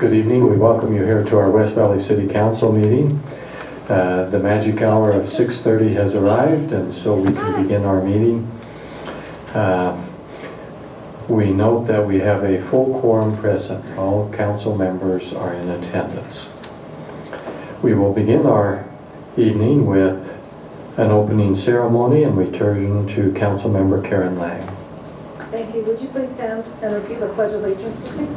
Good evening. We welcome you here to our West Valley City Council meeting. The magic hour of 6:30 has arrived, and so we can begin our meeting. We note that we have a full quorum present. All council members are in attendance. We will begin our evening with an opening ceremony, and we turn to Council Member Karen Lang. Thank you. Would you please stand and repeat the Pledge of Allegiance with me?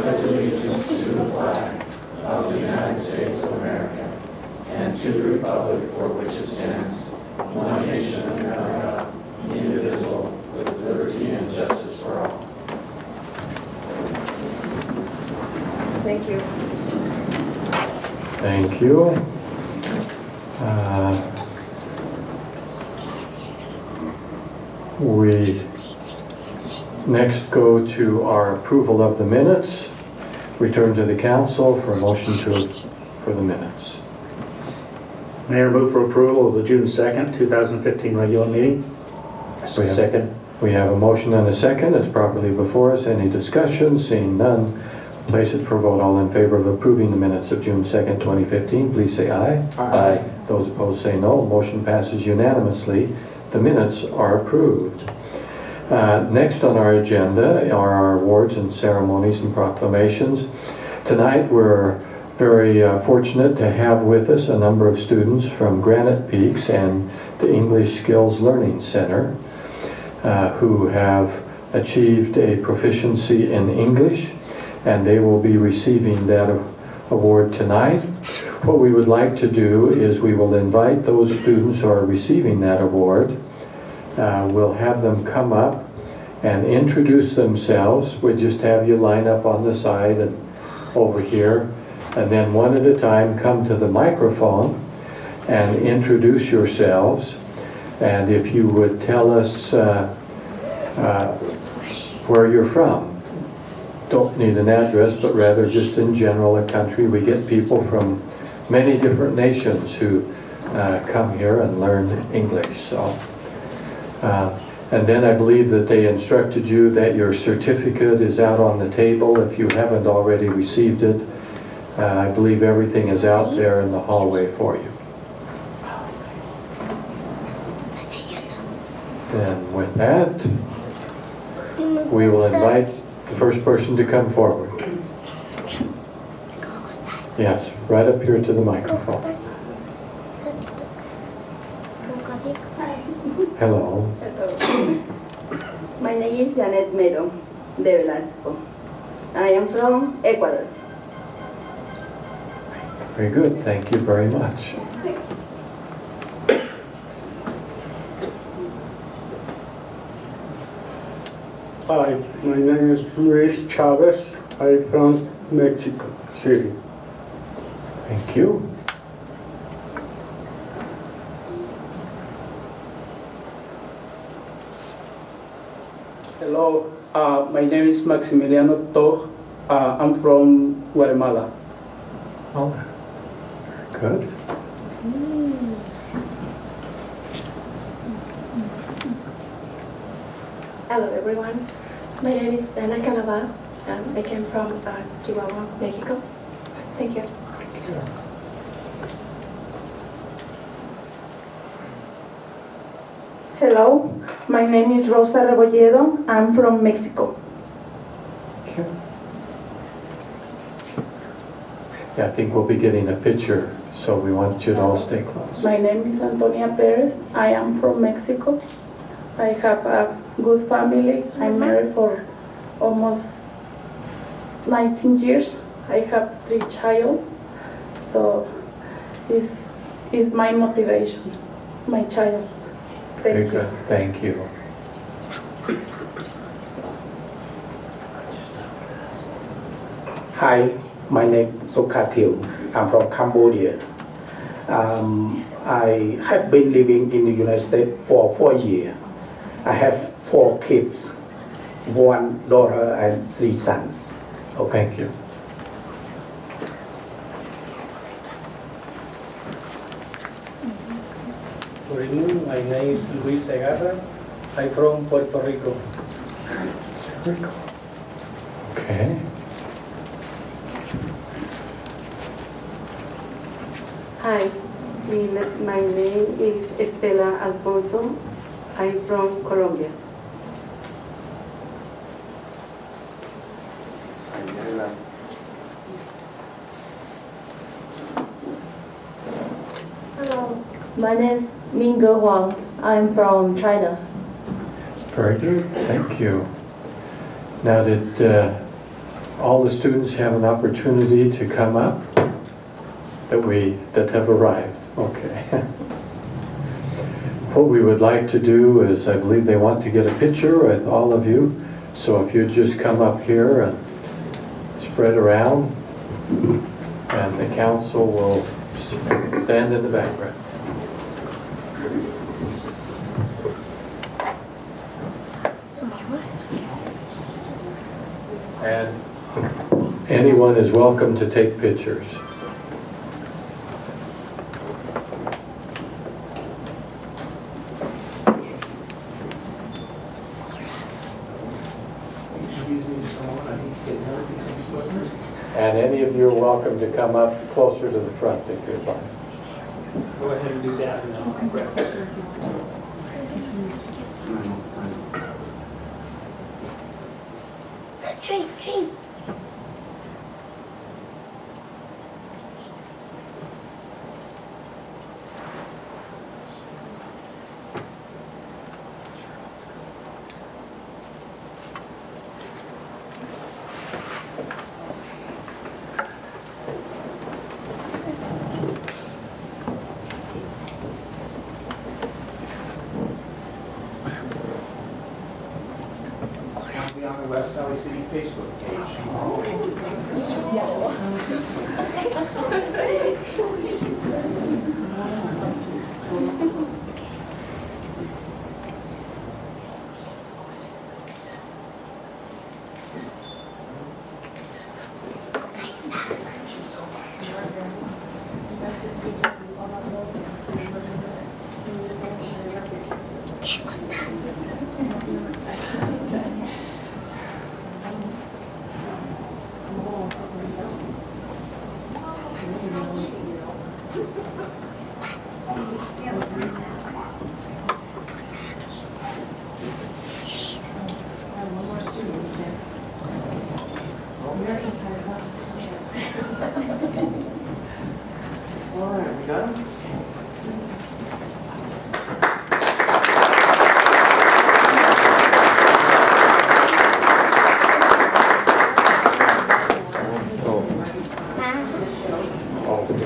Pledge allegiance to the flag of the United States of America and to the republic for which it stands, one nation under God, indivisible, with liberty and justice for all. Thank you. Thank you. We next go to our approval of the minutes. Return to the council for a motion for the minutes. Mayor, move for approval of the June 2nd, 2015 regular meeting. Second. We have a motion and a second. It's properly before us. Any discussion? Seeing none, place it for vote. All in favor of approving the minutes of June 2nd, 2015, please say aye. Aye. Those opposed say no. Motion passes unanimously. The minutes are approved. Next on our agenda are our awards and ceremonies and proclamations. Tonight we're very fortunate to have with us a number of students from Granite Peaks and the English Skills Learning Center who have achieved a proficiency in English, and they will be receiving that award tonight. What we would like to do is we will invite those students who are receiving that award. We'll have them come up and introduce themselves. We just have you line up on the side and over here, and then one at a time come to the microphone and introduce yourselves. And if you would tell us where you're from. Don't need an address, but rather just in general a country. We get people from many different nations who come here and learn English. So, and then I believe that they instructed you that your certificate is out on the table if you haven't already received it. I believe everything is out there in the hallway for you. Then with that, we will invite the first person to come forward. Yes, right up here to the microphone. Hello. Hello. My name is Janet Mero de Velasco. I am from Ecuador. Very good. Thank you very much. Hi, my name is Luis Chavez. I'm from Mexico City. Thank you. Hello, my name is Maximiliano Toj. I'm from Guatemala. Oh, very good. Hello everyone, my name is Ana Canava. I came from Chihuahua, Mexico. Thank you. Thank you. Hello, my name is Rosa Rebolledo. I'm from Mexico. Thank you. Yeah, I think we'll be getting a picture, so we want you to all stay close. My name is Antonia Perez. I am from Mexico. I have a good family. I'm married for almost 19 years. I have 3 children. So it's my motivation, my child. Very Thank you. good. Thank you. Hi, my name is Sokatil. I'm from Cambodia. I have been living in the United States for 4 years. I have 4 kids, 1 daughter and 3 sons. Oh, thank you. Good evening, my name is Luis Segarra. I'm from Puerto Rico. Okay. Hi, my name is Estela Alfonso. I'm from Colombia. Hello, my name is Mingo Huang. I'm from China. Very good. Thank you. Now, did all the students have an opportunity to come up that have arrived? Okay. What we would like to do is, I believe they want to get a picture with all of you. So if you'd just come up here and spread around, and the council will stand in the background. And anyone is welcome to take pictures. And any of you are welcome to come up closer to the front if you'd like. Go ahead and do that and I'll grab it. Tree. I'll be on the West Valley City Facebook page. All right, we got him?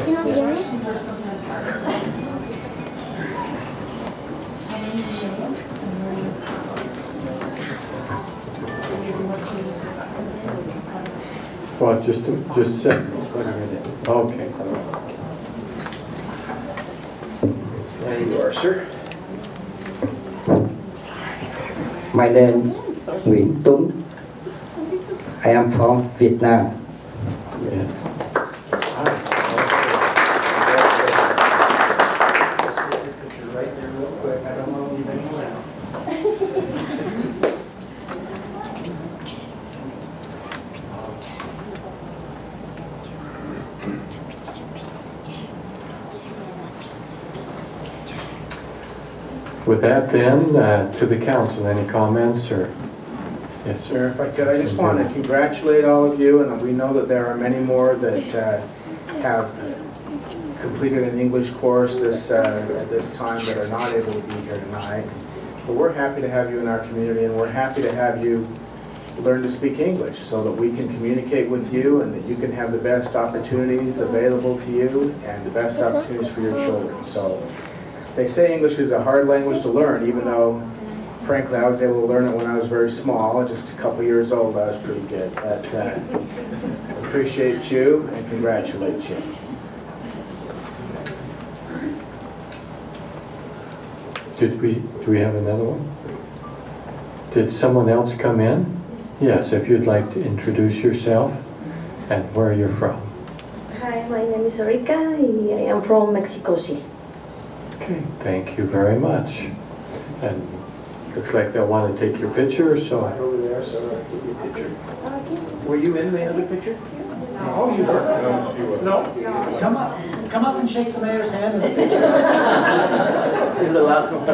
¿Quién no viene? Well, just a second. Okay. There you are, sir. My name is Nguyễn Tuấn. I am from Vietnam. Yeah. Picture right there real quick. I don't want to leave anyone out. With that then, to the council, any comments or? Yes, sir. Sir, if I could, I just want to congratulate all of you, and we know that there are many more that have completed an English course at this time that are not able to be here tonight. But we're happy to have you in our community, and we're happy to have you learn to speak English so that we can communicate with you and that you can have the best opportunities available to you and the best opportunities for your children. So they say English is a hard language to learn, even though frankly, I was able to learn it when I was very small, just a couple years old. I was pretty good. But appreciate you and congratulate you. Do we have another one? Did someone else come in? Yes, if you'd like to introduce yourself and where you're from. Hi, my name is Erika. I am from Mexico City. Okay, thank you very much. And Looks like they'll want to take your picture, so. Over there, so I'll give you a picture. Were you in the other picture? Oh, you were? No? Come up and shake the mayor's hand in the picture. In the last one.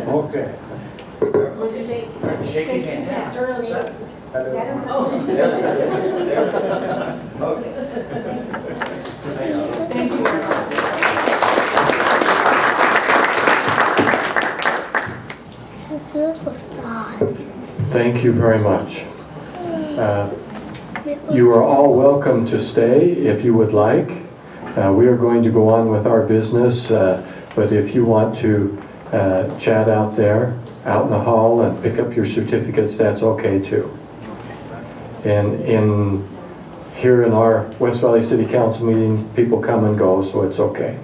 Okay. Shake his hand. Thank you very much. Thank you very much. You are all welcome to stay if you would like. We are going to go on with our business, but if you want to chat out there, out in the hall and pick up your certificates, that's okay too. And here in our West Valley City Council meeting, people come and go, so it's okay.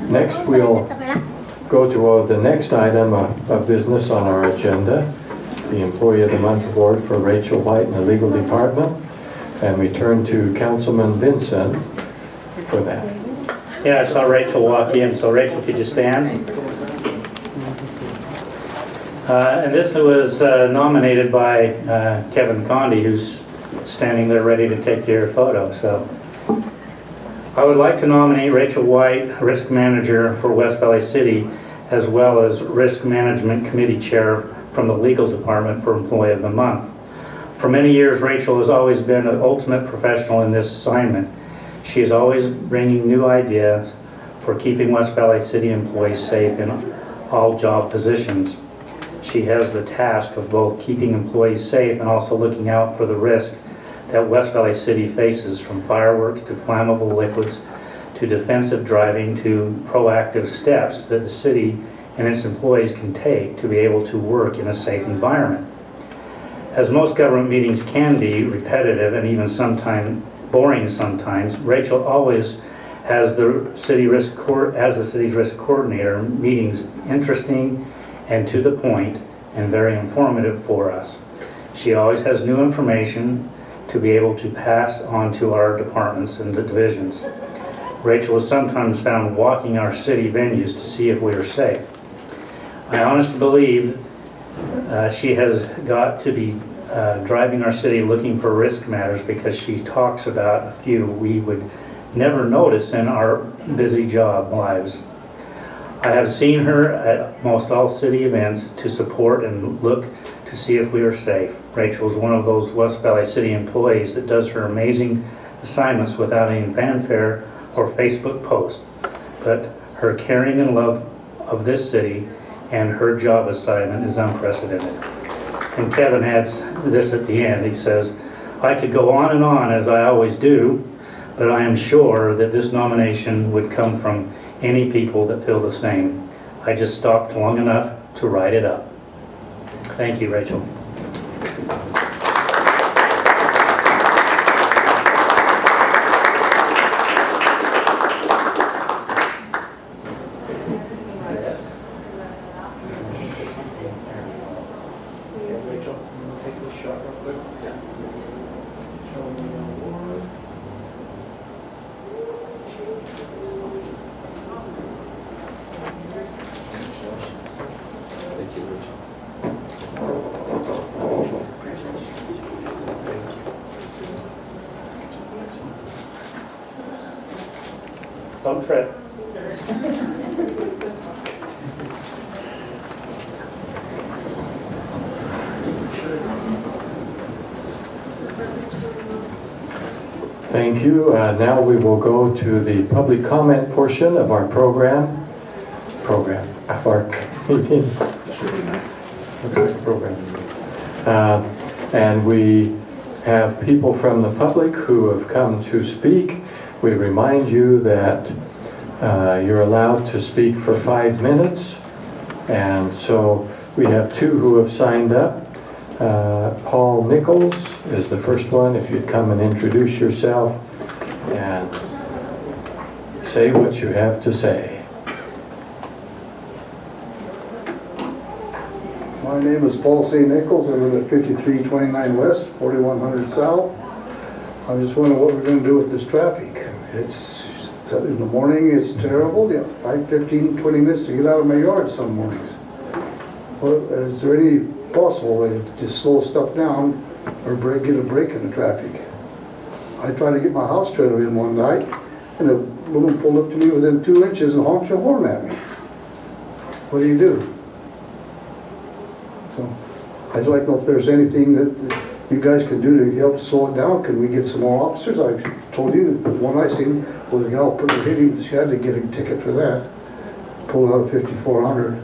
Next, we'll go to the next item of business on our agenda, the Employee of the Month Award for Rachel White in the Legal Department. And we turn to Councilman Vincent for that. Yeah, I saw Rachel walk in, so Rachel, could you stand? And this was nominated by Kevin Condi, who's standing there ready to take your photo. So I would like to nominate Rachel White, Risk Manager for West Valley City, as well as Risk Management Committee Chair from the Legal Department for Employee of the Month. For many years, Rachel has always been an ultimate professional in this assignment. She is always bringing new ideas for keeping West Valley City employees safe in all job positions. She has the task of both keeping employees safe and also looking out for the risk that West Valley City faces, from fireworks to flammable liquids to defensive driving to proactive steps that the city and its employees can take to be able to work in a safe environment. As most government meetings can be repetitive and even sometimes boring sometimes, Rachel always has the city's risk coordinator meetings interesting and to the point and very informative for us. She always has new information to be able to pass on to our departments and the divisions. Rachel is sometimes found walking our city venues to see if we are safe. I honestly believe she has got to be driving our city looking for risk matters, because she talks about a few we would never notice in our busy job lives. I have seen her at most all city events to support and look to see if we are safe. Rachel is one of those West Valley City employees that does her amazing assignments without any fanfare or Facebook post, but her caring and love of this city and her job assignment is unprecedented. And Kevin adds this at the end. He says, "I could go on and on as I always do, but I am sure that this nomination would come from any people that feel the same. I just stopped long enough to write it up." Thank you, Rachel. Don't trip. Thank you. Now we will go to the public comment portion of our program of our meeting. And we have people from the public who have come to speak. We remind you that you're allowed to speak for 5 minutes. And so we have two who have signed up. Paul Nichols is the first one. If you'd come and introduce yourself and say what you have to say. My name is Paul C. Nichols. I live at 5329 West, 4100 South. I just wonder what we're going to do with this traffic. It's In the morning, it's terrible. Yeah, 15, 20 minutes to get out of my yard some mornings. Well, is there any possible way to slow stuff down or get a break in the traffic? I tried to get my house trailer in one night, and the woman pulled up to me within 2 inches and honked her horn at me. What do you do? So, I'd like to know if there's anything that you guys can do to help slow it down. Can we get some more officers? I told you, the one I seen was a gal put her hit him. She had to get a ticket for that. Pulled out a 5400.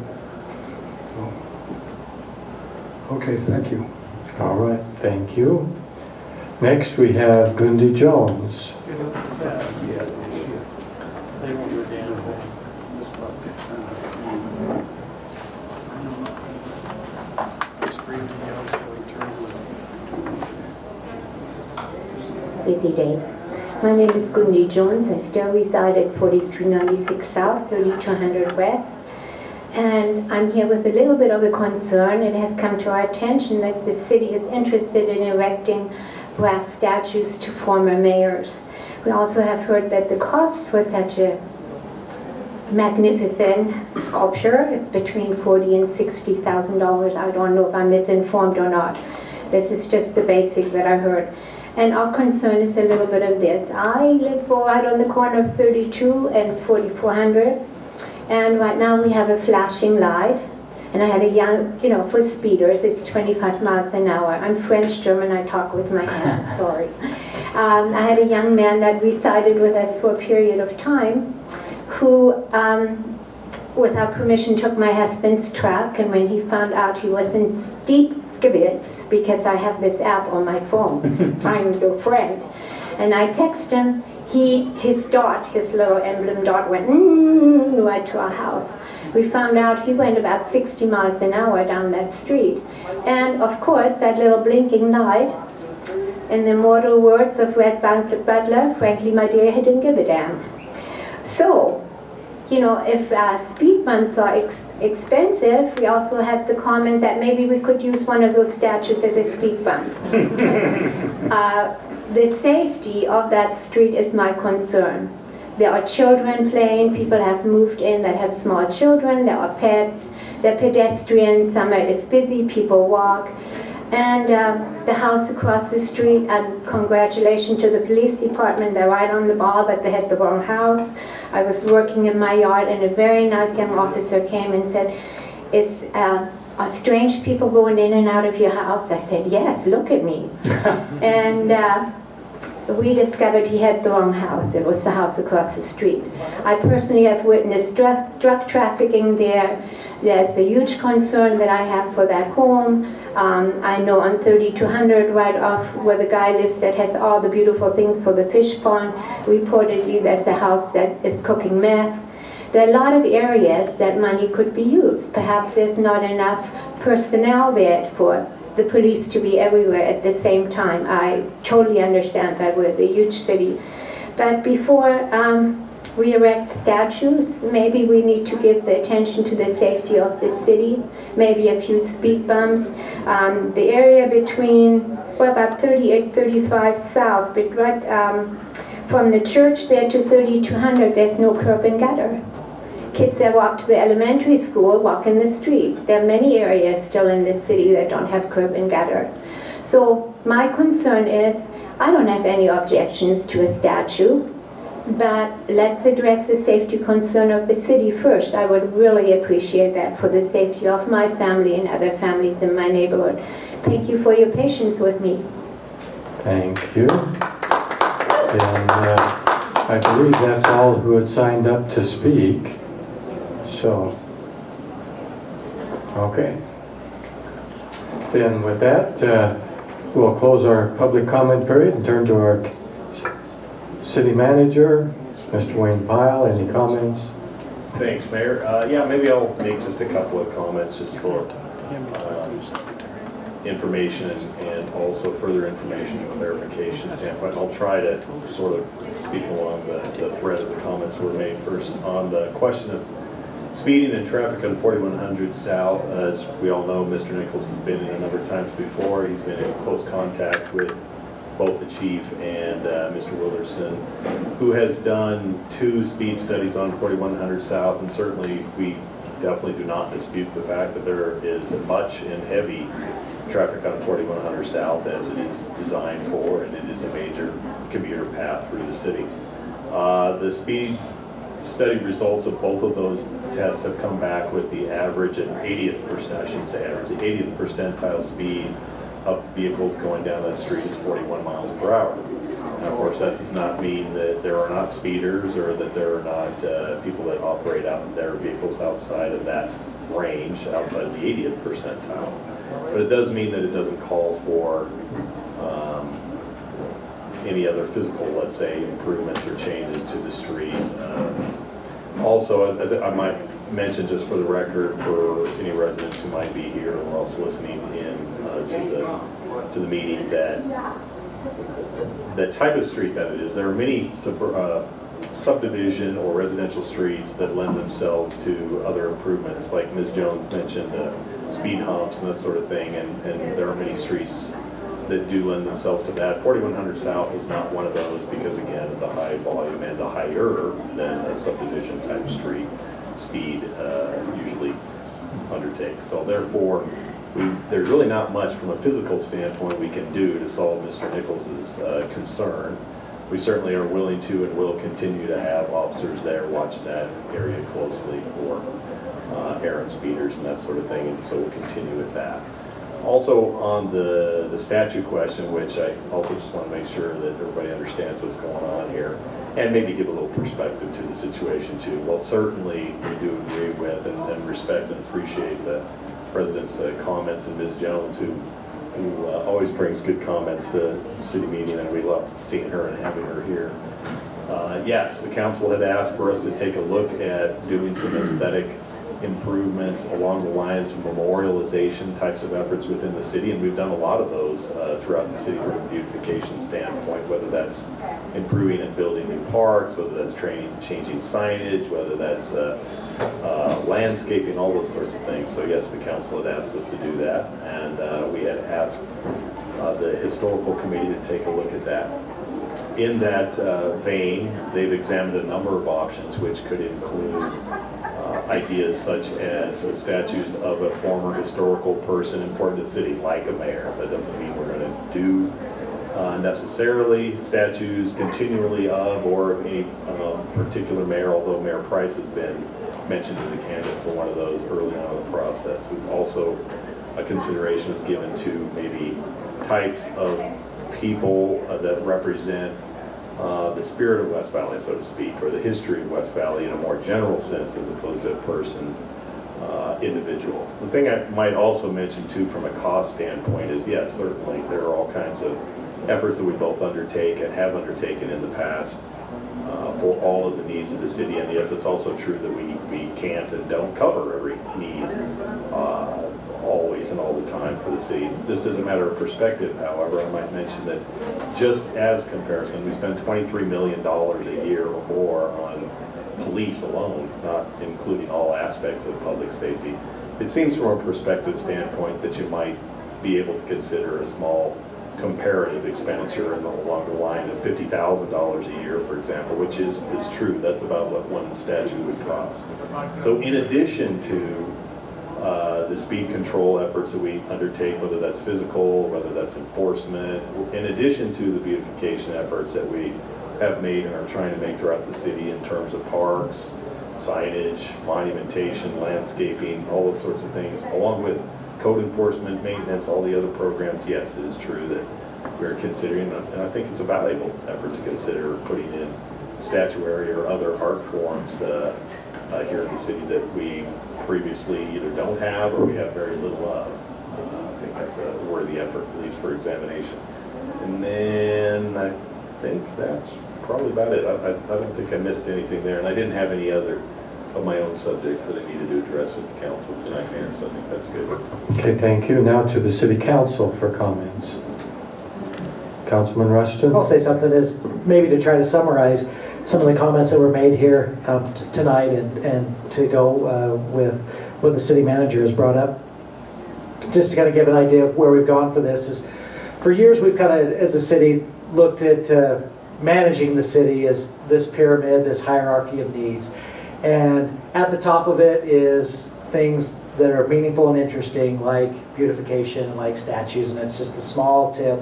Okay, thank you. All right, thank you. Next, we have Gundi Jones. Busy day. My name is Gundi Jones. I still reside at 4396 South, 3200 West. And I'm here with a little bit of a concern. It has come to our attention that the city is interested in erecting brass statues to former mayors. We also have heard that the cost for such a magnificent sculpture is between $40,000 and $60,000. I don't know if I'm misinformed or not. This is just the basic that I heard. And our concern is a little bit of this. I live right on the corner of 32 and 4400. And right now we have a flashing light. And I had a young, for speeders, it's 25 miles an hour. I'm French German, I talk with my hands, sorry. I had a young man that resided with us for a period of time who, without permission, took my husband's truck. And when he found out he was in deep skivets, because I have this app on my phone, Find Your Friend, and I text him, his little emblem dot went right to our house. We found out he went about 60 miles an hour down that street. And of course, that little blinking light, in the immortal words of Red Butler, frankly, my dear, he didn't give a damn. So, if speed bumps are expensive, we also had the comment that maybe we could use one of those statues as a speed bump. The safety of that street is my concern. There are children playing, people have moved in that have small children, there are pets, there are pedestrians, summer is busy, people walk. And the house across the street, and congratulations to the police department, they're right on the ball, but they had the wrong house. I was working in my yard and a very nice young officer came and said, are strange people going in and out of your house? I said, yes, look at me. And we discovered he had the wrong house. It was the house across the street. I personally have witnessed drug trafficking there. There's a huge concern that I have for that home. I know on 3200 right off where the guy lives that has all the beautiful things for the fish pond, reportedly there's a house that is cooking meth. There are a lot of areas that money could be used. Perhaps there's not enough personnel there for the police to be everywhere at the same time. I totally understand that we're the huge city. But before we erect statues, maybe we need to give the attention to the safety of the city, maybe a few speed bumps. The area between, about 38, 35 south, but right from the church there to 3200, there's no curb and gutter. Kids that walk to the elementary school walk in the street. There are many areas still in this city that don't have curb and gutter. So my concern is, I don't have any objections to a statue, but let's address the safety concern of the city first. I would really appreciate that for the safety of my family and other families in my neighborhood. Thank you for your patience with me. Thank you. And I believe that's all who had signed up to speak. So, okay. Then with that, we'll close our public comment period and turn to our city manager, Mr. Wayne Pyle. Any comments? Thanks, Mayor. Yeah, maybe I'll make just a couple of comments just for information and also further information and clarification standpoint. I'll try to sort of speak along the thread of the comments that were made first on the question of speeding and traffic on 4100 South. As we all know, Mr. Nichols has been in a number of times before. He's been in close contact with both the chief and Mr. Wilderson, who has done 2 speed studies on 4100 South, and certainly we definitely do not dispute the fact that there is much and heavy traffic on 4100 South as it is designed for, and it is a major commuter path through the city. The speed study results of both of those tests have come back with the average and 80th percent, I shouldn't say average, the 80th percentile speed of vehicles going down that street is 41 miles per hour. And of course, that does not mean that there are not speeders or that there are not people that operate out their vehicles outside of that range, outside of the 80th percentile. But it does mean that it doesn't call for any other physical, let's say, improvements or changes to the street. Also, I might mention just for the record, for any residents who might be here or also listening in to the meeting, that the type of street that it is, there are many subdivision or residential streets that lend themselves to other improvements, like Ms. Jones mentioned, speed humps and that sort of thing, and there are many streets that do lend themselves to that. 4100 South is not one of those because, again, of the high volume and the higher than a subdivision type street speed usually undertakes. So therefore, there's really not much from a physical standpoint we can do to solve Mr. Nichols's concern. We certainly are willing to and will continue to have officers there watch that area closely for errant speeders and that sort of thing, and so we'll continue with that. Also on the statute question, which I also just want to make sure that everybody understands what's going on here, and maybe give a little perspective to the situation too. Well, certainly we do agree with and respect and appreciate the President's comments, and Ms. Jones, who always brings good comments to city meeting, and we love seeing her and having her here. Yes, the council had asked for us to take a look at doing some aesthetic improvements along the lines of memorialization types of efforts within the city, and we've done a lot of those throughout the city from a beautification standpoint, whether that's improving and building new parks, whether that's changing signage, whether that's landscaping, all those sorts of things. So yes, the council had asked us to do that, and we had asked the historical committee to take a look at that. In that vein, they've examined a number of options, which could include ideas such as statues of a former historical person important to the city, like a mayor. That doesn't mean we're going to do necessarily statues continually of or any particular mayor, although Mayor Price has been mentioned as a candidate for one of those early on in the process. We've also, a consideration is given to maybe types of people that represent the spirit of West Valley, so to speak, or the history of West Valley in a more general sense as opposed to a person, individual. The thing I might also mention too from a cost standpoint is, yes, certainly there are all kinds of efforts that we both undertake and have undertaken in the past for all of the needs of the city, and yes, it's also true that we can't and don't cover every need always and all the time for the city. Just as a matter of perspective, however, I might mention that just as comparison, we spend $23 million a year or more on police alone, not including all aspects of public safety. It seems from a perspective standpoint that you might be able to consider a small comparative expenditure along the line of $50,000 a year, for example, which is true. That's about what one statue would cost. So in addition to the speed control efforts that we undertake, whether that's physical, whether that's enforcement, in addition to the beautification efforts that we have made and are trying to make throughout the city in terms of parks, signage, monumentation, landscaping, all those sorts of things, along with code enforcement, maintenance, all the other programs, yes, it is true that we're considering, and I think it's a valuable effort to consider putting in statuary or other art forms here in the city that we previously either don't have or we have very little of. I think that's a worthy effort, at least for examination. And then I think that's probably about it. I don't think I missed anything there, and I didn't have any other of my own subjects that I needed to address with the council tonight, Mayor, so I think that's good. Okay, thank you. Now to the City Council for comments. Councilman Rushton? I'll say something is maybe to try to summarize some of the comments that were made here tonight and to go with what the city manager has brought up. Just to kind of give an idea of where we've gone for this is for years we've kind of, as a city, looked at managing the city as this pyramid, this hierarchy of needs. And at the top of it is things that are meaningful and interesting, like beautification, like statues, and it's just a small tip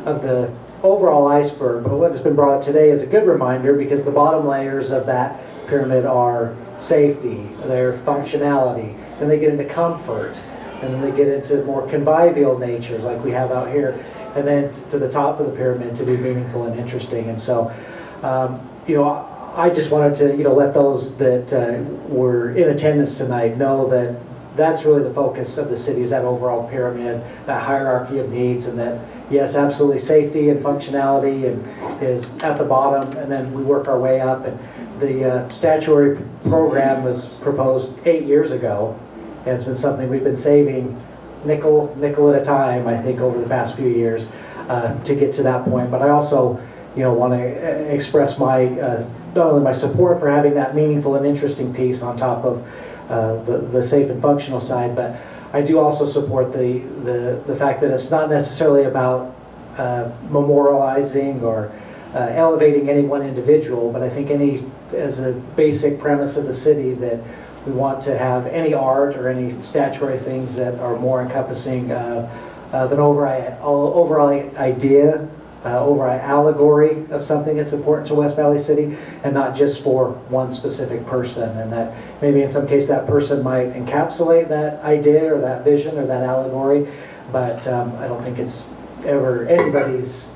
of the overall iceberg. But what has been brought up today is a good reminder, because the bottom layers of that pyramid are safety, their functionality, and they get into comfort, and then they get into more convivial natures like we have out here, and then to the top of the pyramid to be meaningful and interesting. And so, I just wanted to, let those that were in attendance tonight know that that's really the focus of the city, is that overall pyramid, that hierarchy of needs, and that, yes, absolutely, safety and functionality is at the bottom, and then we work our way up. And the statutory program was proposed 8 years ago, and it's been something we've been saving nickel at a time, I think, over the past few years to get to that point. But I also, want to express my not only my support for having that meaningful and interesting piece on top of the safe and functional side, but I do also support the fact that it's not necessarily about memorializing or elevating any one individual, but I think as a basic premise of the city, that we want to have any art or any statutory things that are more encompassing of an overall idea, overall allegory of something that's important to West Valley City, and not just for one specific person. And that maybe in some case that person might encapsulate that idea or that vision or that allegory, but I don't think it's ever anybody's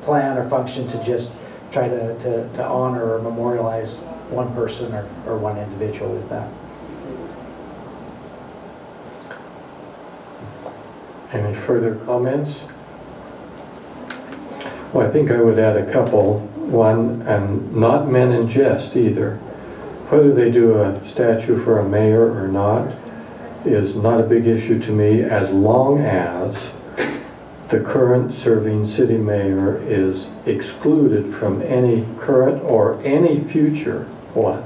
plan or function to just try to honor or memorialize one person or one individual with that. Any further comments? Well, I think I would add a couple. One, and not men in jest either. Whether they do a statue for a mayor or not is not a big issue to me, as long as the current serving city mayor is excluded from any current or any future one.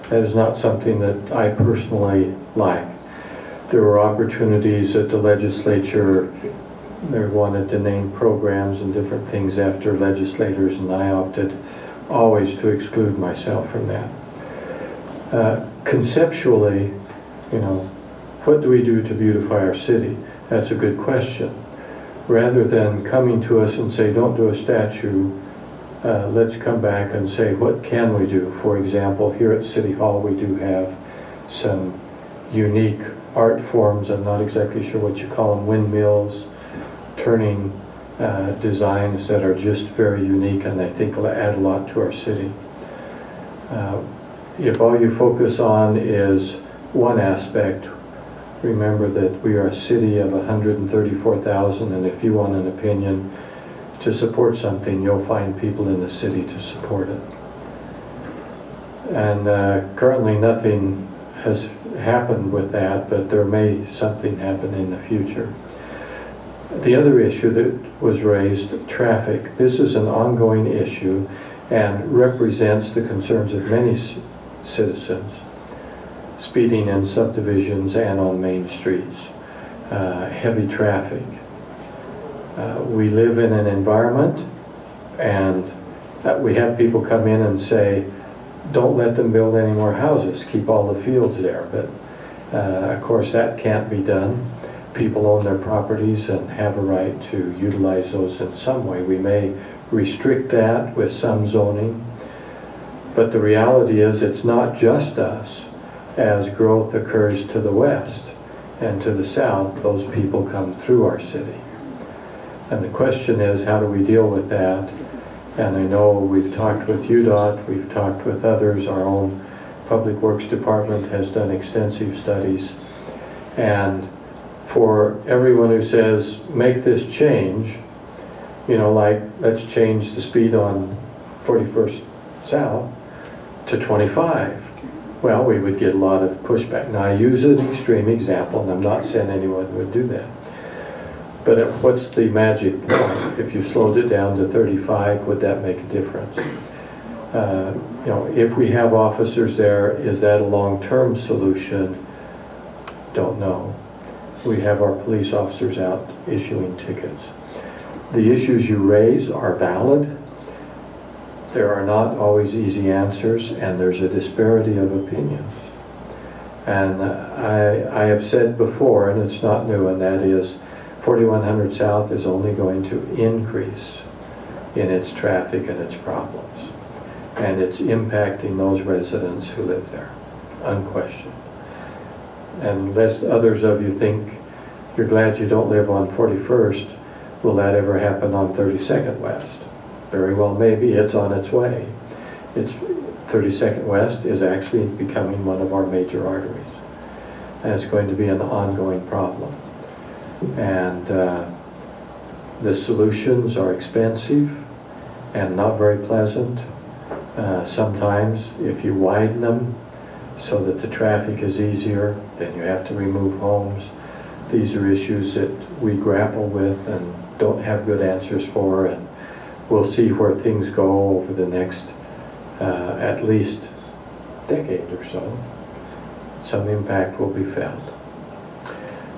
That is not something that I personally like. There were opportunities at the legislature. They wanted to name programs and different things after legislators, and I opted always to exclude myself from that. Conceptually, what do we do to beautify our city? That's a good question. Rather than coming to us and say, don't do a statue, let's come back and say, what can we do? For example, here at City Hall, we do have some unique art forms. I'm not exactly sure what you call them, windmills, turning designs that are just very unique, and I think will add a lot to our city. If all you focus on is one aspect, remember that we are a city of 134,000, and if you want an opinion to support something, you'll find people in the city to support it. And currently nothing has happened with that, but there may something happen in the future. The other issue that was raised, traffic. This is an ongoing issue and represents the concerns of many citizens. Speeding in subdivisions and on main streets, heavy traffic. We live in an environment, and we have people come in and say, don't let them build any more houses, keep all the fields there. But of course that can't be done. People own their properties and have a right to utilize those in some way. We may restrict that with some zoning, but the reality is it's not just us. As growth occurs to the west and to the south, those people come through our city. And the question is, how do we deal with that? And I know we've talked with UDOT, we've talked with others, our own Public Works Department has done extensive studies. And for everyone who says, make this change, like let's change the speed on 41st South to 25. Well, we would get a lot of pushback. Now, I use an extreme example, and I'm not saying anyone would do that. But what's the magic point? If you slowed it down to 35, would that make a difference? If we have officers there, is that a long-term solution? Don't know. we have our police officers out issuing tickets. The issues you raise are valid. There are not always easy answers, and there's a disparity of opinions. And I have said before, and it's not new, and that is 4100 South is only going to increase in its traffic and its problems. And it's impacting those residents who live there, unquestioned. And lest others of you think you're glad you don't live on 41st, will that ever happen on 32nd West? Very well, maybe. It's on its way. 32nd West is actually becoming one of our major arteries. And it's going to be an ongoing problem. And the solutions are expensive and not very pleasant. Sometimes if you widen them so that the traffic is easier, then you have to remove homes. These are issues that we grapple with and don't have good answers for, and we'll see where things go over the next at least decade or so. Some impact will be felt.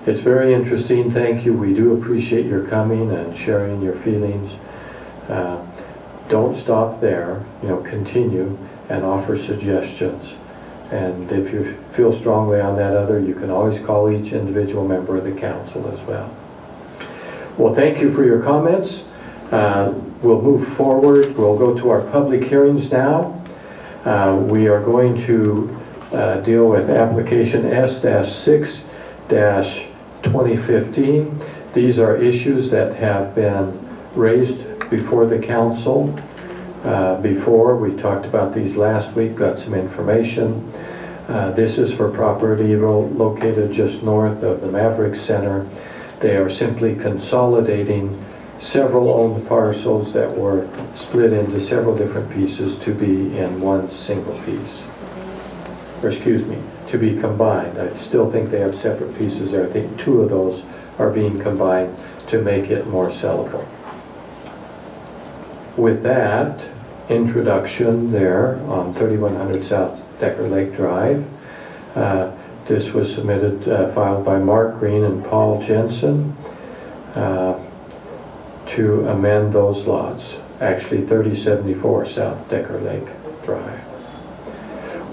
It's very interesting. Thank you. We do appreciate your coming and sharing your feelings. Don't stop there. Continue and offer suggestions. And if you feel strongly on that other, you can always call each individual member of the council as well. Well, thank you for your comments. We'll move forward. We'll go to our public hearings now. We are going to deal with application S-6-2015. These are issues that have been raised before the council. Before, we talked about these last week, got some information. This is for property located just north of the Maverick Center. They are simply consolidating several owned parcels that were split into several different pieces to be in one single piece. Or excuse me, to be combined. I still think they have separate pieces there. I think 2 of those are being combined to make it more sellable. With that introduction there on 3100 South Decker Lake Drive, this was submitted, filed by Mark Green and Paul Jensen to amend those lots, actually 3074 South Decker Lake Drive.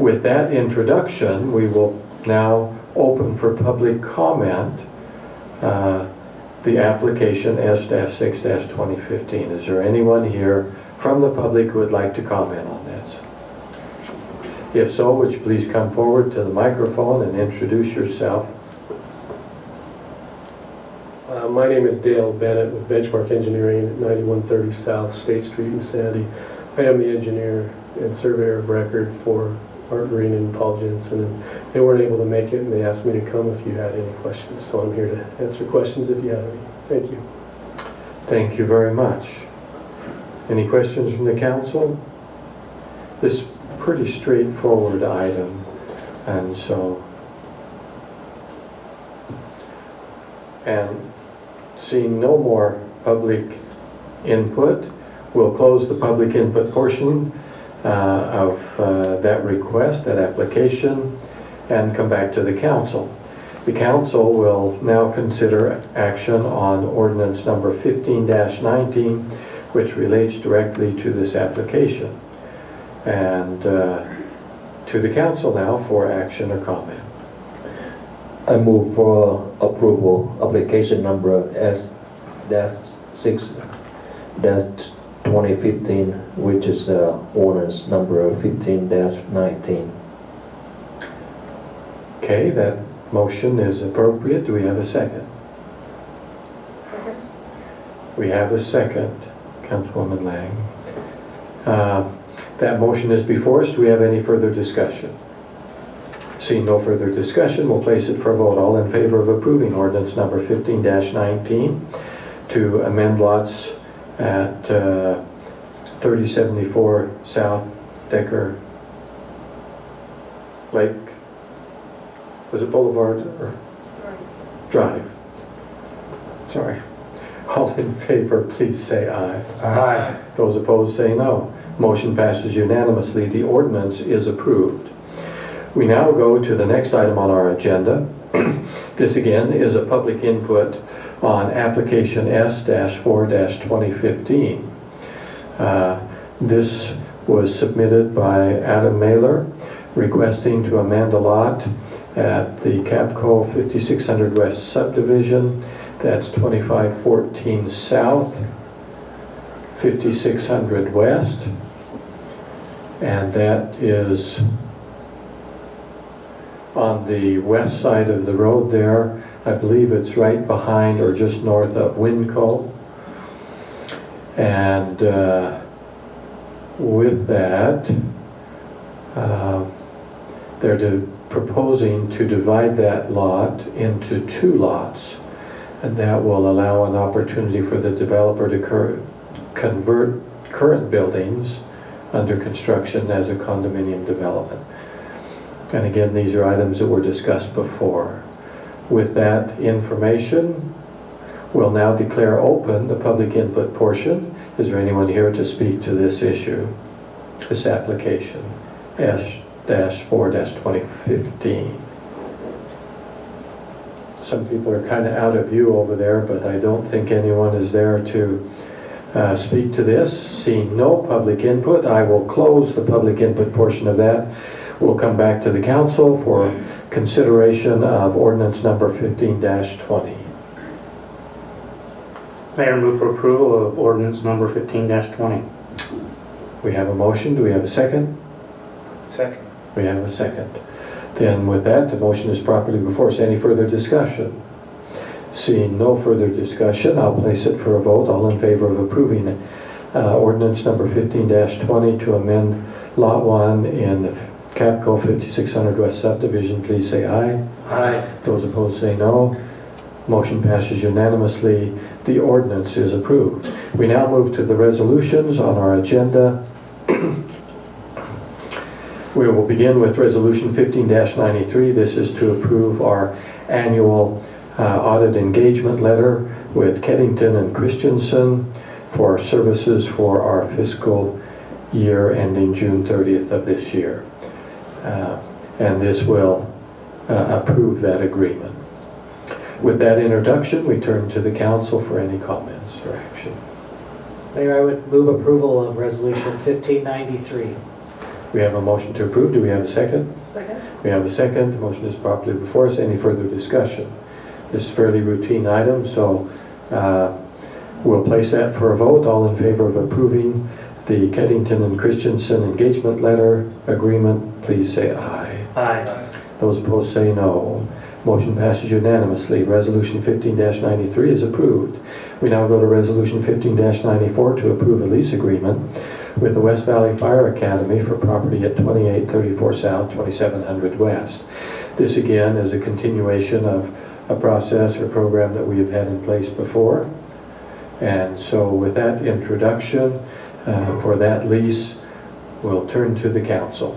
With that introduction, we will now open for public comment the application S-6-2015. Is there anyone here from the public who would like to comment on this? If so, would you please come forward to the microphone and introduce yourself? My name is Dale Bennett with Benchmark Engineering at 9130 South State Street in Sandy. I am the engineer and surveyor of record for Mark Green and Paul Jensen, and they weren't able to make it, and they asked me to come if you had any questions. So I'm here to answer questions if you have any. Thank you. Thank you very much. Any questions from the council? This is a pretty straightforward item, and seeing no more public input, we'll close the public input portion of that request, that application, and come back to the council. The council will now consider action on ordinance number 15-19, which relates directly to this application. And to the council now for action or comment. I move for approval application number S-6-2015, which is ordinance number 15-19. Okay, that motion is appropriate. Do we have a second? Second. We have a second, Councilwoman Lang. That motion is before us. Do we have any further discussion? Seeing no further discussion, we'll place it for a vote. All in favor of approving ordinance number 15-19 to amend lots at 3074 South Decker Lake, was it Boulevard or Drive? Sorry. All in favor, please say aye. Aye. Those opposed say no. Motion passes unanimously. The ordinance is approved. We now go to the next item on our agenda, This again is a public input on application S-4-2015. This was submitted by Adam Mailer requesting to amend a lot at the Capco 5600 West subdivision. That's 2514 South, 5600 West. And that is on the west side of the road there. I believe it's right behind or just north of Winco. And with that, they're proposing to divide that lot into 2 lots. And that will allow an opportunity for the developer to convert current buildings under construction as a condominium development. And again, these are items that were discussed before. With that information, we'll now declare open the public input portion. Is there anyone here to speak to this issue, this application, S-4-2015? Some people are kind of out of view over there, but I don't think anyone is there to speak to this. Seeing no public input, I will close the public input portion of that. We'll come back to the council for consideration of ordinance number 15-20. Mayor, move for approval of ordinance number 15-20. We have a motion. Do we have a second? Second. We have a second. Then with that, the motion is properly before us. Any further discussion? Seeing no further discussion, I'll place it for a vote. All in favor of approving ordinance number 15-20 to amend Lot 1 in the Capco 5600 West subdivision, please say aye. Aye. Those opposed say no. Motion passes unanimously. The ordinance is approved. We now move to the resolutions on our agenda. We will begin with resolution 15-93. This is to approve our annual audit engagement letter with Keddington and Christensen for services for our fiscal year ending June 30th of this year. And this will approve that agreement. With that introduction, we turn to the council for any comments or action. Mayor, I would move approval of resolution 1593. We have a motion to approve. Do we have a second? Second. We have a second. The motion is properly before us. Any further discussion? This is a fairly routine item, so we'll place that for a vote. All in favor of approving the Keddington and Christensen engagement letter agreement, please say aye. Aye. Those opposed say no. Motion passes unanimously. Resolution 15-93 is approved. We now go to resolution 15-94 to approve a lease agreement with the West Valley Fire Academy for property at 2834 South, 2700 West. This again is a continuation of a process or program that we have had in place before. And so with that introduction for that lease, we'll turn to the council.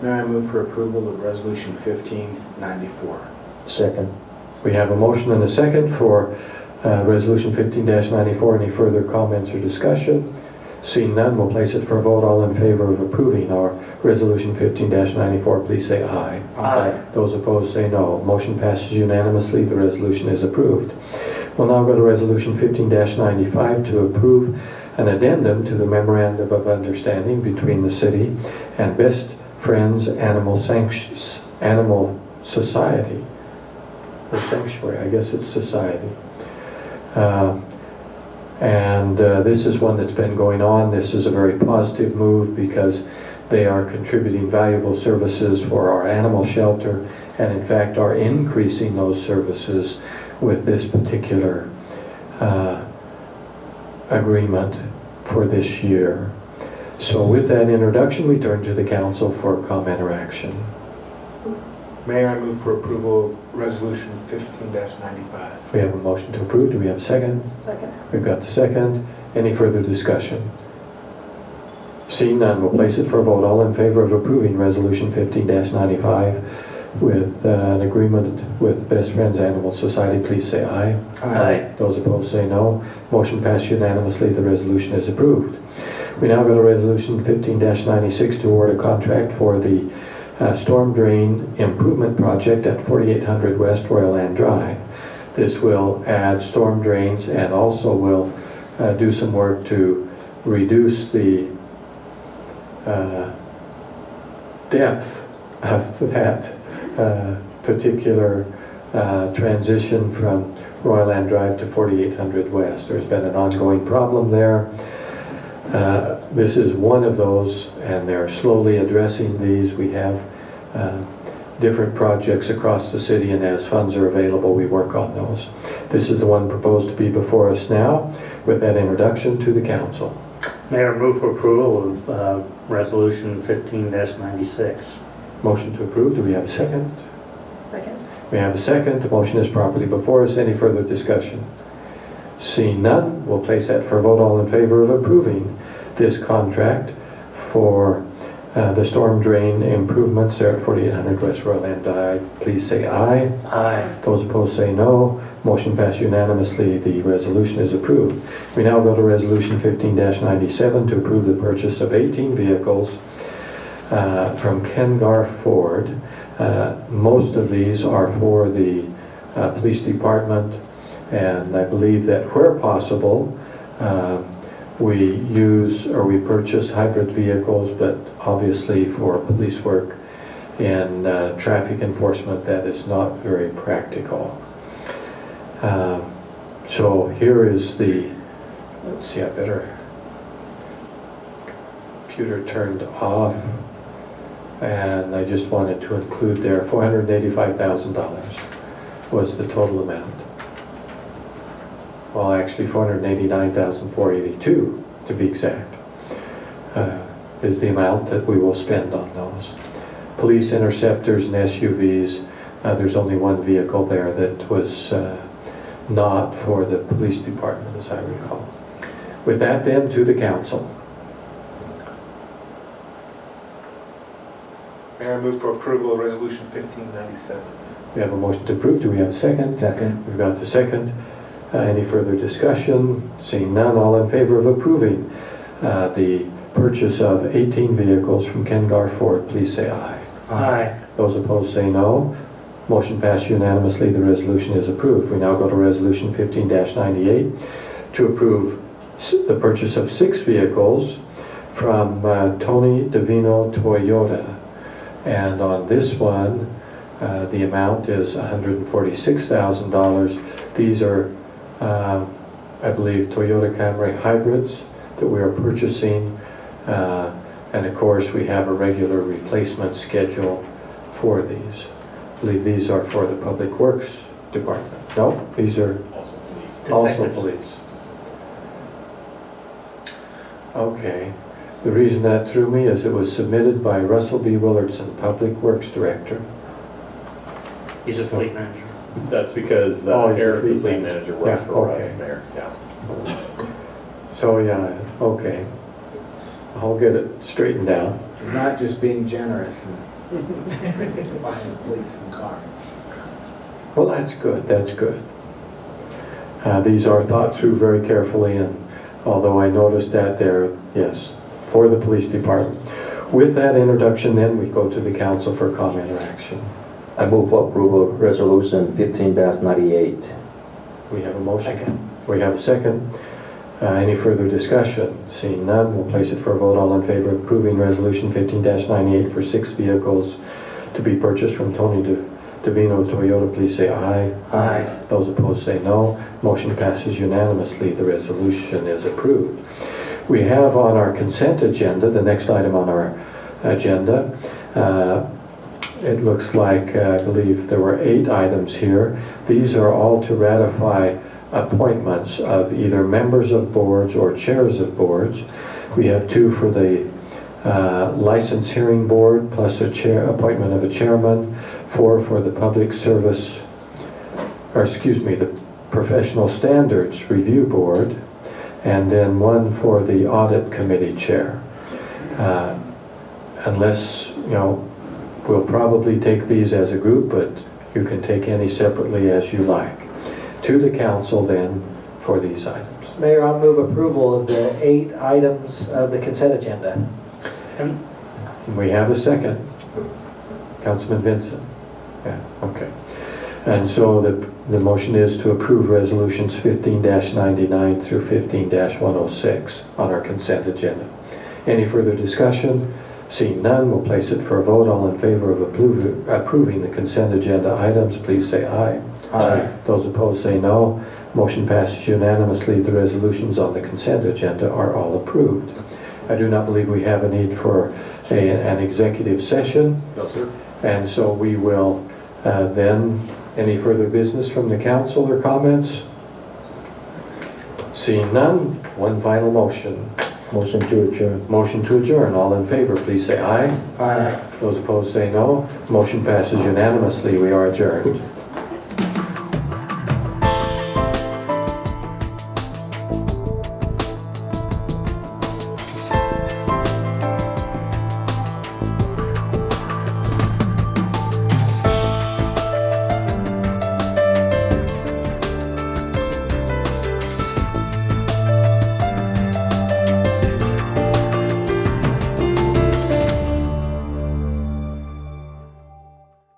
Mayor, I move for approval of resolution 1594. Second. We have a motion and a second for resolution 15-94. Any further comments or discussion? Seeing none, we'll place it for a vote. All in favor of approving our resolution 15-94, please say aye. Aye. Those opposed say no. Motion passes unanimously. The resolution is approved. We'll now go to resolution 15-95 to approve an addendum to the memorandum of understanding between the city and Best Friends Animal Society, or Sanctuary, I guess it's Society. This is one that's been going on. This is a very positive move because they are contributing valuable services for our animal shelter and in fact are increasing those services with this particular agreement for this year. So with that introduction, we turn to the council for comment or action. Mayor, I move for approval of resolution 15-95. We have a motion to approve. Do we have a second? Second. We've got the second. Any further discussion? Seeing none, we'll place it for a vote. All in favor of approving resolution 15-95 with an agreement with Best Friends Animal Society, please say aye. Aye. Those opposed say no. Motion passed unanimously. The resolution is approved. We now go to resolution 15-96 to award a contract for the storm drain improvement project at 4800 West Royal Land Drive. This will add storm drains and also will do some work to reduce the depth of that particular transition from Royal Land Drive to 4800 West. There's been an ongoing problem there. This is one of those, and they're slowly addressing these. We have different projects across the city, and as funds are available, we work on those. This is the one proposed to be before us now. With that introduction, to the council. Mayor, move for approval of Resolution 15-96. Motion to approve. Do we have a second? Second. We have a second. The motion is properly before us. Any further discussion? Seeing none, we'll place that for a vote. All in favor of approving this contract for the storm drain improvements there at 4800 West Royal Land Drive, please say aye. Aye. Those opposed say no. Motion passed unanimously. The resolution is approved. We now go to Resolution 15-97 to approve the purchase of 18 vehicles from Kengar Ford. Most of these are for the police department, and I believe that where possible we use or we purchase hybrid vehicles, but obviously for police work and traffic enforcement that is not very practical. So here is the, let's see, I better, computer turned off, and I just wanted to include there $485,000 was the total amount. Well, actually $489,482 to be exact, is the amount that we will spend on those. Police interceptors and SUVs, there's only one vehicle there that was not for the police department, as I recall. With that then, to the council. Mayor, I move for approval of Resolution 1597. We have a motion to approve. Do we have a second? Second. We've got the second. Any further discussion? Seeing none, all in favor of approving the purchase of 18 vehicles from Kengar Ford, please say aye. Aye. Those opposed say no. Motion passed unanimously. The resolution is approved. We now go to Resolution 15-98 to approve the purchase of 6 vehicles from Tony DeVino Toyota. And on this one, the amount is $146,000. These are, I believe, Toyota Camry hybrids that we are purchasing. And of course, we have a regular replacement schedule for these. I believe these are for the Public Works Department. No, these are also police. Okay. The reason that threw me is it was submitted by Russell B. Willardson, Public Works Director. He's a fleet manager. That's because Eric, the fleet manager, works for us, Mayor. Yeah. So yeah, okay. I'll get it straightened out. It's not just being generous and buying police and cars. Well, that's good. That's good. These are thought through very carefully, and although I noticed that they're, yes, for the police department. With that introduction, then we go to the council for comment or action. I move for approval of Resolution 15-98. We have a motion. Second. We have a second. Any further discussion? Seeing none, we'll place it for a vote. All in favor of approving Resolution 15-98 for 6 vehicles to be purchased from Tony DeVino Toyota, please say aye. Aye. Those opposed say no. Motion passes unanimously. The resolution is approved. We have on our consent agenda, the next item on our agenda, it looks like, I believe there were 8 items here. These are all to ratify appointments of either members of boards or chairs of boards. We have 2 for the License Hearing Board, plus a appointment of a chairman, 4 for the Public Service, or excuse me, the Professional Standards Review Board, and then 1 for the Audit Committee chair. Unless, you know, we'll probably take these as a group, but you can take any separately as you like. To the council then for these items. Mayor, I'll move approval of the 8 items of the consent agenda. We have a second. Councilman Vincent? Yeah, okay. And so the motion is to approve resolutions 15-99 through 15-106 on our consent agenda. Any further discussion? Seeing none, we'll place it for a vote. All in favor of approving the consent agenda items, please say aye. Aye. Those opposed say no. Motion passes unanimously. The resolutions on the consent agenda are all approved. I do not believe we have a need for an executive session. No, sir. And so we will then, any further business from the council or comments? Seeing none, one final motion. Motion to adjourn. Motion to adjourn. All in favor, please say aye. Aye. Those opposed say no. Motion passes unanimously. We are adjourned.